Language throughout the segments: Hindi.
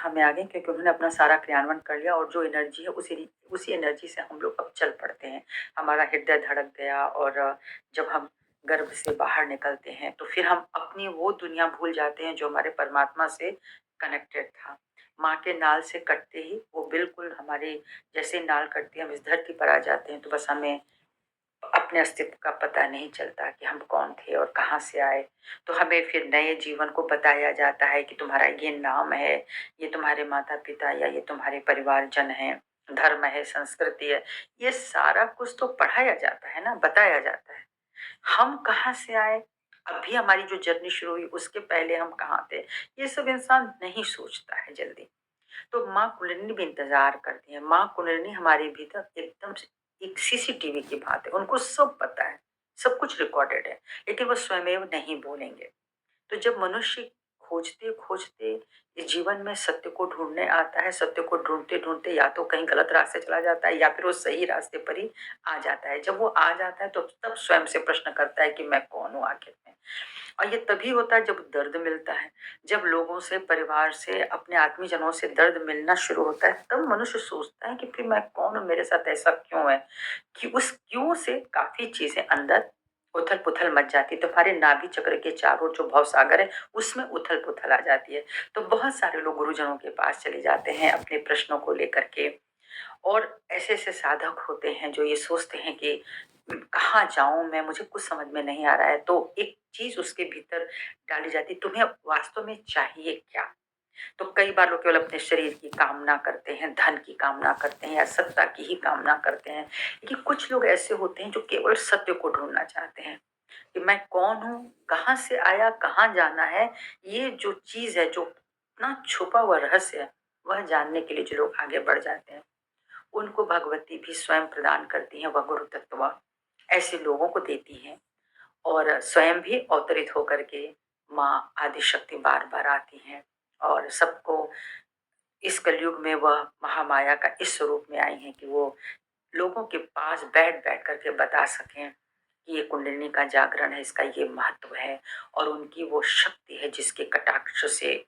हमें आ गई क्योंकि उन्होंने अपना सारा क्रियान्वयन कर लिया और जो एनर्जी है उसी एनर्जी से हम लोग अब चल पड़ते हैं। हमारा हृदय धड़क गया और जब हम गर्भ से बाहर निकलते हैं तो फिर हम अपनी वो दुनिया भूल जाते हैं जो हमारे परमात्मा से कनेक्टेड था। माँ के नाल से कटते ही वो बिल्कुल हमारे जैसे नाल कटती है हम इस धरती पर आ जाते हैं तो बस हमें अपने अस्तित्व का पता नहीं चलता कि हम कौन थे और कहाँ से आए। तो हमें फिर नए जीवन को बताया जाता है कि तुम्हारा ये नाम है, ये तुम्हारे माता पिता या ये तुम्हारे परिवारजन हैं, धर्म है, संस्कृति है। ये सारा कुछ तो पढ़ाया जाता है ना, बताया जाता है। हम कहाँ से आए, अभी हमारी जो जर्नी शुरू हुई उसके पहले हम कहाँ थे, ये सब इंसान नहीं सोचता है जल्दी। तो माँ कुंडलिनी भी इंतजार करती है। माँ कुंडलिनी हमारे भीतर एकदम से एक सीसीटीवी की बात है, उनको सब पता है, सब कुछ रिकॉर्डेड है, लेकिन वो स्वयं नहीं बोलेंगे। तो जब मनुष्य खोजते खोजते इस जीवन में सत्य को ढूंढने आता है, सत्य को ढूंढते ढूंढते या तो कहीं गलत रास्ते चला जाता है या फिर वो सही रास्ते पर ही आ जाता है। जब वो आ जाता है तो तब स्वयं से प्रश्न करता है कि मैं कौन हूँ आखिर में। और ये तभी होता है जब दर्द मिलता है, जब लोगों से, परिवार से, अपने आत्मीजनों से दर्द मिलना शुरू होता है, तब मनुष्य सोचता है कि फिर मैं कौन हूँ, मेरे साथ ऐसा क्यों है। कि उस क्यों से काफी चीजें अंदर उथल पुथल मच जाती है। तो हमारे नाभि चक्र के चारों जो भव सागर है उसमें उथल पुथल आ जाती है। तो बहुत सारे लोग गुरुजनों के पास चले जाते हैं अपने प्रश्नों को लेकर के। और ऐसे ऐसे साधक होते हैं जो ये सोचते हैं कि कहाँ जाऊं मैं, मुझे कुछ समझ में नहीं आ रहा है। तो एक चीज उसके भीतर डाली जाती है, तुम्हें वास्तव में चाहिए क्या। तो कई बार लोग केवल अपने शरीर की कामना करते हैं, धन की कामना करते हैं या सत्ता की ही कामना करते हैं। लेकिन कुछ लोग ऐसे होते हैं जो केवल सत्य को ढूंढना चाहते हैं कि मैं कौन हूँ, कहाँ से आया, कहाँ जाना है। ये जो चीज है, जो इतना छुपा हुआ रहस्य है, वह जानने के लिए जो लोग आगे बढ़ जाते हैं उनको भगवती भी स्वयं प्रदान करती हैं। वह गुरु तत्व ऐसे लोगों को देती हैं और स्वयं भी अवतरित होकर के माँ आदिशक्ति बार बार आती हैं और सबको इस कलयुग में वह महामाया का इस स्वरूप में आई हैं कि वो लोगों के पास बैठ बैठ करके बता सकें कि ये कुंडलिनी का जागरण है, इसका ये महत्व है और उनकी वो शक्ति है जिसके कटाक्ष से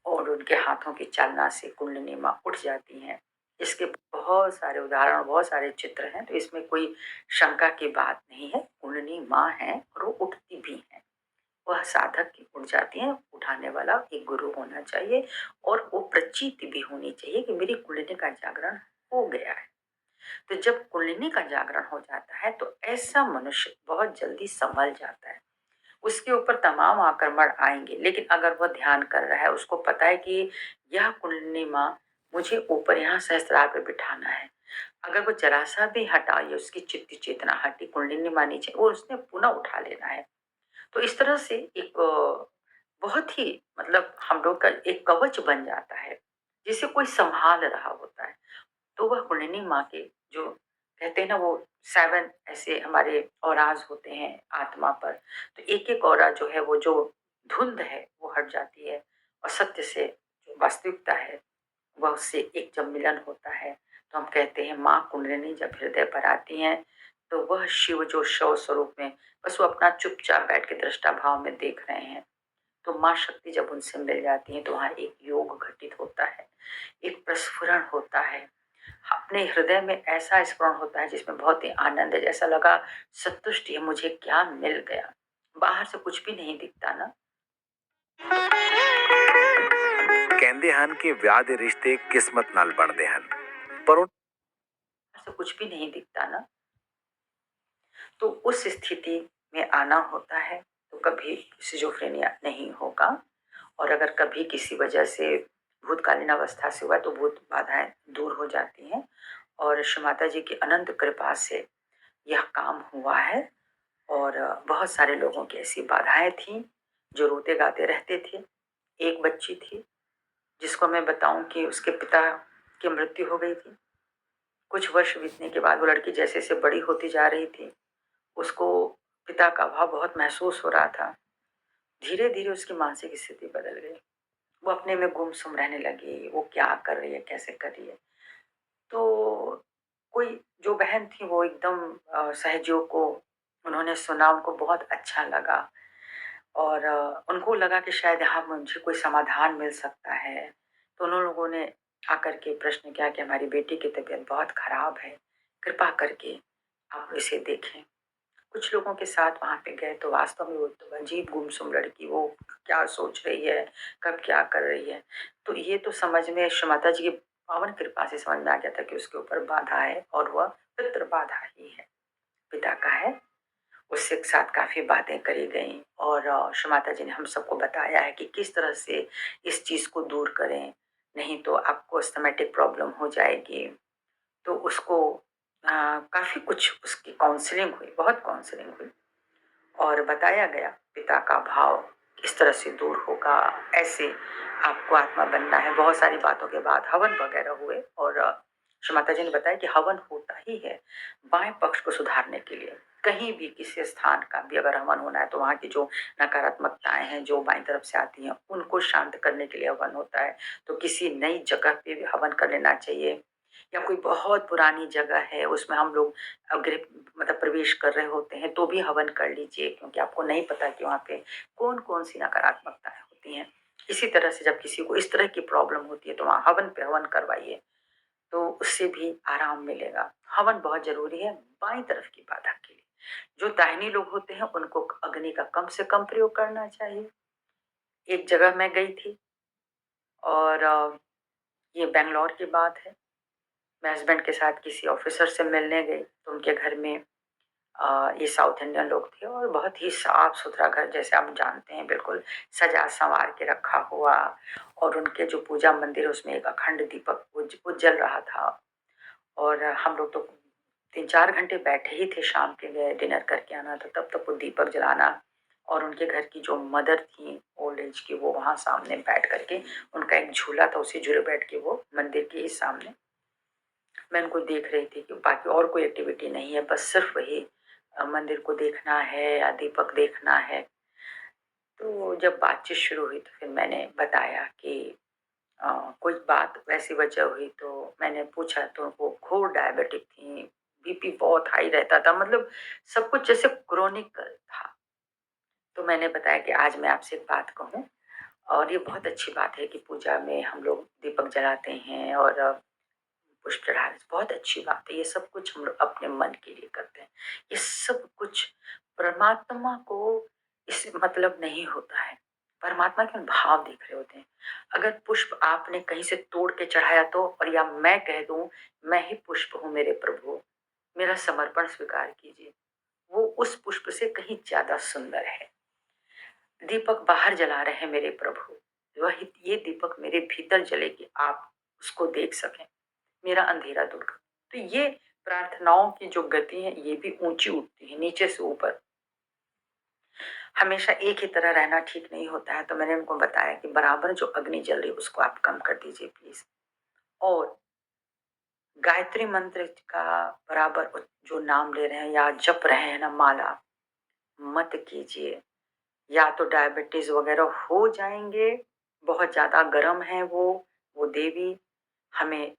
और उनके हाथों की चालना से कुंडलिनी माँ उठ जाती हैं। इसके बहुत सारे उदाहरण, बहुत सारे चित्र हैं, तो इसमें कोई शंका की बात नहीं है। कुंडलिनी माँ है और वो उठती भी है। वह साधक की उठ जाती है, उठाने वाला एक गुरु होना चाहिए और वो प्रचीति भी होनी चाहिए कि मेरी कुंडलिनी का जागरण हो गया है। तो जब कुंडलिनी का जागरण हो जाता है तो ऐसा मनुष्य बहुत जल्दी संभल जाता है। उसके ऊपर तमाम आक्रमण आएंगे, लेकिन अगर वह ध्यान कर रहा है, उसको पता है कि यह कुंडलिनी माँ मुझे ऊपर यहाँ सहस्त्रार पे बिठाना है। अगर वो जरा सा भी हटा, ये उसकी चित्त चेतना हटी, कुंडलिनी माँ नीचे, वो उसने पुनः उठा लेना है। तो इस तरह से एक बहुत ही मतलब हम लोग का एक कवच बन जाता है जिसे कोई संभाल रहा होता है। तो वह कुंडलिनी माँ के जो कहते हैं ना, वो 7 ऐसे हमारे औराज होते हैं आत्मा पर। तो एक एक औरा जो है, वो जो धुंध है वो हट जाती है और सत्य से जो वास्तविकता है वह उससे एक जब मिलन होता है तो हम कहते हैं माँ कुंडलिनी जब हृदय पर आती हैं तो वह शिव जो शव स्वरूप में बस वो अपना चुपचाप बैठ के दृष्टा भाव में देख रहे हैं। तो माँ शक्ति जब उनसे मिल जाती है तो वहाँ एक योग घटित होता है, एक प्रस्फुरण होता है। अपने हृदय में ऐसा स्मरण होता है जिसमें बहुत ही आनंद है, जैसा लगा संतुष्टि है, मुझे क्या मिल गया। बाहर से कुछ भी नहीं दिखता ना। कहते ਹਨ कि ਵਿਆਹ ਦੇ ਰਿਸ਼ਤੇ ਕਿਸਮਤ ਨਾਲ ਬਣਦੇ ਹਨ ਪਰ बाहर से कुछ भी नहीं दिखता ना। तो उस स्थिति में आना होता है तो कभी सिजोफ्रेनिया नहीं होगा। और अगर कभी किसी वजह से भूतकालीन अवस्था से हुआ तो भूत बाधाएं दूर हो जाती हैं और श्री माता जी की अनंत कृपा से यह काम हुआ है। और बहुत सारे लोगों की ऐसी बाधाएं थी जो रोते गाते रहते थे। एक बच्ची थी जिसको मैं बताऊं कि उसके पिता की मृत्यु हो गई थी। कुछ वर्ष बीतने के बाद वो लड़की जैसे जैसे बड़ी होती जा रही थी, उसको पिता का अभाव बहुत महसूस हो रहा था। धीरे धीरे उसकी मानसिक स्थिति बदल गई, वो अपने में गुमसुम रहने लगी, वो क्या कर रही है, कैसे कर रही है। तो कोई जो बहन थी वो एकदम सहयोग को उन्होंने सुना, उनको बहुत अच्छा लगा और उनको लगा कि शायद यहाँ मुझे कोई समाधान मिल सकता है, तो उन लोगों ने आकर के प्रश्न किया कि हमारी बेटी की तबीयत बहुत खराब है, कृपा करके आप इसे देखें। कुछ लोगों के साथ वहाँ पे गए तो वास्तव में वो तो अजीब गुमसुम लड़की, वो क्या सोच रही है, कब क्या कर रही है। तो ये तो समझ में श्री माता जी की पावन कृपा से समझ में आ गया था कि उसके ऊपर बाधा है और वह पितृ बाधा ही है, पिता का है। उसके साथ काफ़ी बातें करी गईं और श्री माता जी ने हम सबको बताया है कि किस तरह से इस चीज़ को दूर करें, नहीं तो आपको अस्थमैटिक प्रॉब्लम हो जाएगी। तो उसको काफ़ी कुछ उसकी काउंसलिंग हुई, बहुत काउंसलिंग हुई और बताया गया पिता का भाव किस तरह से दूर होगा, ऐसे आपको आत्मा बनना है। बहुत सारी बातों के बाद हवन वगैरह हुए और श्री माता जी ने बताया कि हवन होता ही है बाएं पक्ष को सुधारने के लिए। कहीं भी किसी स्थान का भी अगर हवन होना है तो वहाँ की जो नकारात्मकताएं हैं जो बाईं तरफ से आती हैं उनको शांत करने के लिए हवन होता है। तो किसी नई जगह पे भी हवन कर लेना चाहिए, या कोई बहुत पुरानी जगह है उसमें हम लोग अगर मतलब प्रवेश कर रहे होते हैं तो भी हवन कर लीजिए, क्योंकि आपको नहीं पता कि वहाँ पे कौन कौन सी नकारात्मकताएं होती हैं। इसी तरह से जब किसी को इस तरह की प्रॉब्लम होती है तो वहाँ हवन पे हवन करवाइए, तो उससे भी आराम मिलेगा। हवन बहुत जरूरी है बाईं तरफ की बाधा के लिए। जो दाहिनी लोग होते हैं उनको अग्नि का कम से कम प्रयोग करना चाहिए। एक जगह मैं गई थी और ये बेंगलोर की बात है। मैं हस्बैंड के साथ किसी ऑफिसर से मिलने गई तो उनके घर में ये साउथ इंडियन लोग थे और बहुत ही साफ सुथरा घर, जैसे आप जानते हैं, बिल्कुल सजा संवार के रखा हुआ। और उनके जो पूजा मंदिर है उसमें एक अखंड दीपक उज्जल रहा था। और हम लोग तो 3-4 घंटे बैठे ही थे, शाम के गए, डिनर करके आना था, तब तक वो दीपक जलाना। और उनके घर की जो मदर थी ओल्ड एज की, वो वहाँ सामने बैठ करके, उनका एक झूला था उसी झूले बैठ के वो मंदिर के ही सामने, मैं उनको देख रही थी कि बाकी और कोई एक्टिविटी नहीं है, बस सिर्फ वही मंदिर को देखना है या दीपक देखना है। तो जब बातचीत शुरू हुई तो फिर मैंने बताया कि कोई बात वैसी वजह हुई, तो मैंने पूछा तो वो घोर डायबिटिक थी, बीपी बहुत हाई रहता था, मतलब सब कुछ जैसे क्रोनिक था। तो मैंने बताया कि आज मैं आपसे एक बात कहूँ, और ये बहुत अच्छी बात है कि पूजा में हम लोग दीपक जलाते हैं और पुष्प चढ़ाने, बहुत अच्छी बात है। ये सब कुछ हम लोग अपने मन के लिए करते हैं। ये सब कुछ परमात्मा को इससे मतलब नहीं होता है। परमात्मा के हम भाव देख रहे होते हैं। अगर पुष्प आपने कहीं से तोड़ के चढ़ाया तो, और या मैं कह दूं मैं ही पुष्प हूँ मेरे प्रभु, मेरा समर्पण स्वीकार कीजिए, वो उस पुष्प से कहीं ज्यादा सुंदर है। दीपक बाहर जला रहे हैं मेरे प्रभु, वही ये दीपक मेरे भीतर जले कि आप उसको देख सकें, मेरा अंधेरा दूर कर। तो ये प्रार्थनाओं की जो गति है ये भी ऊंची उठती है, नीचे से ऊपर। हमेशा एक ही तरह रहना ठीक नहीं होता है। तो मैंने उनको बताया कि बराबर जो अग्नि जल रही है उसको आप कम कर दीजिए प्लीज, और गायत्री मंत्र का बराबर जो नाम ले रहे हैं या जप रहे हैं ना माला, मत कीजिए। या तो डायबिटीज वगैरह हो जाएंगे, बहुत ज्यादा गर्म है वो देवी हमें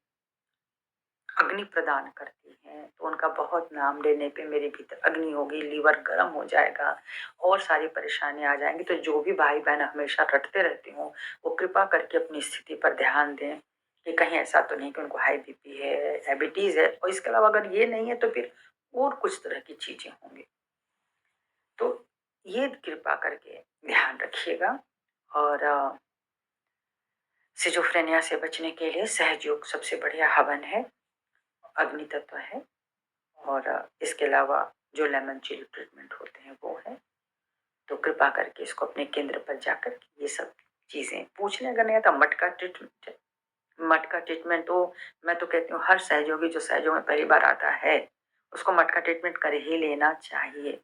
अग्नि प्रदान करती हैं, तो उनका बहुत नाम लेने पे मेरे भीतर अग्नि होगी, लीवर गर्म हो जाएगा और सारी परेशानी आ जाएंगी। तो जो भी भाई बहन हमेशा रटते रहते हो वो कृपा करके अपनी स्थिति पर ध्यान दें कि कहीं ऐसा तो नहीं कि उनको हाई बीपी है, डायबिटीज है, और इसके अलावा अगर ये नहीं है तो फिर और कुछ तरह की चीजें होंगी। तो ये कृपा करके ध्यान रखिएगा। और सिजोफ्रेनिया से बचने के लिए सहयोग सबसे बढ़िया हवन है, अग्नि तत्व है। और इसके अलावा जो लेमन चिल ट्रीटमेंट होते हैं वो है। तो कृपा करके इसको अपने केंद्र पर जाकर के ये सब चीज़ें पूछ लें। अगर नहीं आता मटका ट्रीटमेंट है, मटका ट्रीटमेंट तो मैं तो कहती हूँ हर सहयोगी जो सहयोग में पहली बार आता है उसको मटका ट्रीटमेंट कर ही लेना चाहिए।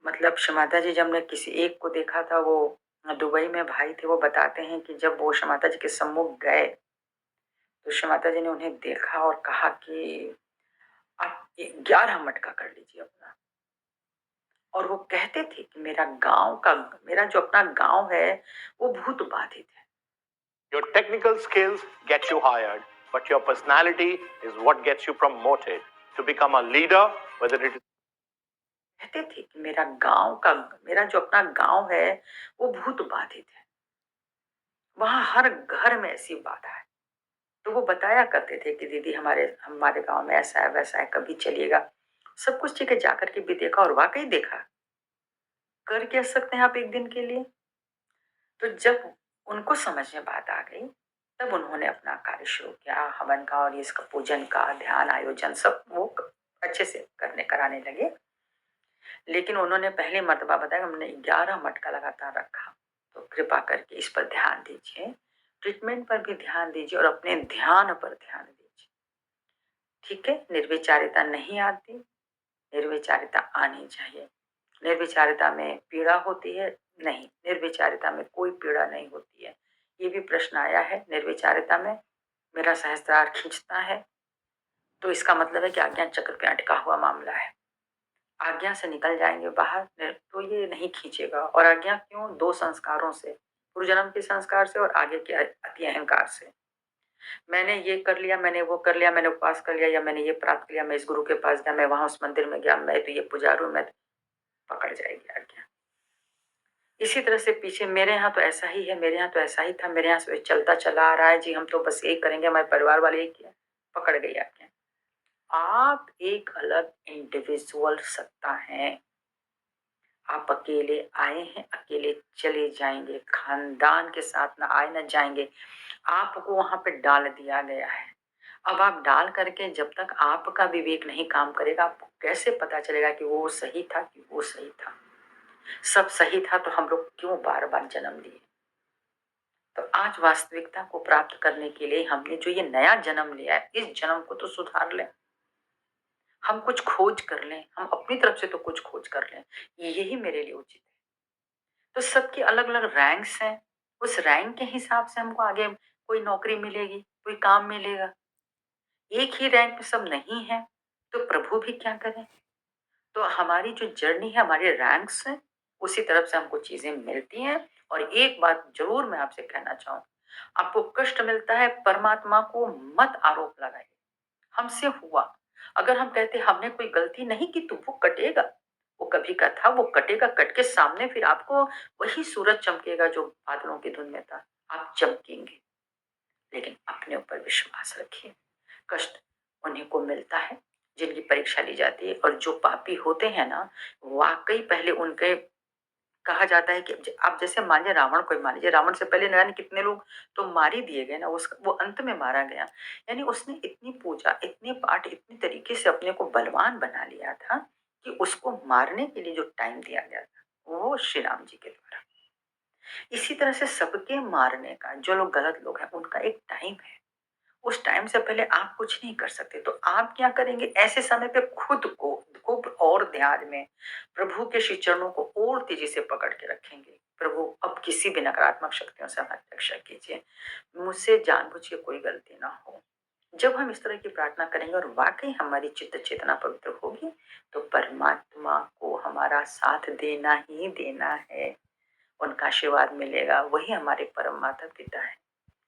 मतलब शमाता जी, जब मैं किसी एक को देखा था, वो दुबई में भाई थे, वो बताते हैं कि जब वो शमाता जी के सम्मुख गए तो शमाता जी ने उन्हें देखा और कहा कि आप 11 मटका कर लीजिए अपना। और वो कहते थे कि मेरा जो अपना गांव है वो भूत बाधित है। Your technical skills get you hired, but your personality is what gets you promoted to become a leader, whether it is कहते थे कि मेरा जो अपना गांव है वो भूत बाधित है, वहाँ हर घर में ऐसी बाधा है। तो वो बताया करते थे कि दीदी हमारे हमारे गाँव में ऐसा है, वैसा है, कभी चलिएगा। सब कुछ ठीक है, जाकर के भी देखा और वाक़ई देखा। कर क्या सकते हैं आप एक दिन के लिए? तो जब उनको समझ में बात आ गई, तब उन्होंने अपना कार्य शुरू किया। हवन का और इसका पूजन का, ध्यान आयोजन सब वो अच्छे से कराने लगे। लेकिन उन्होंने पहली मर्तबा बताया, हमने 11 मटका लगातार रखा। तो कृपा करके इस पर ध्यान दीजिए, ट्रीटमेंट पर भी ध्यान दीजिए और अपने ध्यान पर ध्यान दीजिए। ठीक है, निर्विचारिता नहीं आती, निर्विचारिता आनी चाहिए। निर्विचारिता में पीड़ा होती है? नहीं, निर्विचारिता में कोई पीड़ा नहीं होती है। ये भी प्रश्न आया है, निर्विचारिता में मेरा सहस्त्रार खींचता है, तो इसका मतलब है कि आज्ञा चक्र पे अटका हुआ मामला है। आज्ञा से निकल जाएंगे बाहर तो ये नहीं खींचेगा। और आज्ञा क्यों? 2 संस्कारों से, पूर्व जन्म के संस्कार से और आगे के अति अहंकार से। मैंने ये कर लिया, मैंने वो कर लिया, मैंने उपवास कर लिया, या मैंने ये प्राप्त किया, मैं इस गुरु के पास गया, मैं वहां उस मंदिर में गया, मैं तो ये पुजारी हूं, मैं पकड़ जाएगी आज्ञा। इसी तरह से पीछे मेरे यहाँ तो ऐसा ही है, मेरे यहाँ तो ऐसा ही था, मेरे यहाँ से चलता चला आ रहा है जी, हम तो बस यही करेंगे, हमारे परिवार वाले यही किया। पकड़ गई आज्ञा। आप एक अलग इंडिविजुअल सत्ता हैं। आप अकेले आए हैं, अकेले चले जाएंगे, खानदान के साथ ना आए ना जाएंगे। आपको वहां पे डाल दिया गया है। अब आप डाल करके जब तक आपका विवेक नहीं काम करेगा, आपको कैसे पता चलेगा कि वो सही था कि वो सही था? सब सही था तो हम लोग क्यों बार बार जन्म लिए? तो आज वास्तविकता को प्राप्त करने के लिए हमने जो ये नया जन्म लिया है, इस जन्म को तो सुधार लें। हम कुछ खोज कर लें, हम अपनी तरफ से तो कुछ खोज कर लें, यही मेरे लिए उचित है। तो सबकी अलग अलग रैंक्स हैं, उस रैंक के हिसाब से हमको आगे कोई नौकरी मिलेगी, कोई काम मिलेगा। एक ही रैंक में सब नहीं है, तो प्रभु भी क्या करें? तो हमारी जो जर्नी है, हमारे रैंक्स हैं, उसी तरफ से हमको चीजें मिलती हैं। और एक बात जरूर मैं आपसे कहना चाहूँ, आपको कष्ट मिलता है, परमात्मा को मत आरोप लगाइए। हमसे हुआ, अगर हम कहते हमने कोई गलती नहीं की, तो वो कटेगा। वो कभी का था, वो कटेगा, कट के सामने फिर आपको वही सूरज चमकेगा जो बादलों की धुन में था। आप चमकेंगे। लेकिन अपने ऊपर विश्वास रखिए। कष्ट उन्हीं को मिलता है जिनकी परीक्षा ली जाती है। और जो पापी होते हैं ना, वाकई पहले उनके कहा जाता है कि आप जैसे मानिए रावण को ही मान लीजिए, रावण से पहले न जाने कितने लोग तो मार ही दिए गए ना, वो अंत में मारा गया। यानी उसने इतनी पूजा, इतने पाठ, इतनी तरीके से अपने को बलवान बना लिया था कि उसको मारने के लिए जो टाइम दिया गया था, वो श्री राम जी के द्वारा। इसी तरह से सबके मारने का, जो लोग गलत लोग हैं, उनका एक टाइम है। उस टाइम से पहले आप कुछ नहीं कर सकते। तो आप क्या करेंगे? ऐसे समय पे खुद को खूब और ध्यान में प्रभु के श्री चरणों को और तेजी से पकड़ के रखेंगे। प्रभु, अब किसी भी नकारात्मक शक्तियों से हमारी रक्षा कीजिए, मुझसे जानबूझ के कोई गलती ना हो। जब हम इस तरह की प्रार्थना करेंगे और वाकई हमारी चित्त चेतना पवित्र होगी, तो परमात्मा को हमारा साथ देना ही देना है। उनका आशीर्वाद मिलेगा, वही हमारे परम माता पिता है।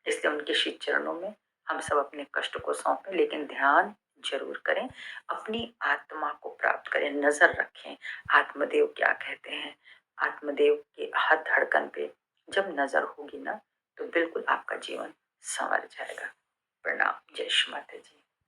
इसलिए उनके श्री चरणों में हम सब अपने कष्ट को सौंपें, लेकिन ध्यान जरूर करें, अपनी आत्मा को प्राप्त करें, नजर रखें। आत्मदेव क्या कहते हैं? आत्मदेव के हर धड़कन पे जब नजर होगी ना, तो बिल्कुल आपका जीवन संवर जाएगा। प्रणाम। जय श्री माता जी।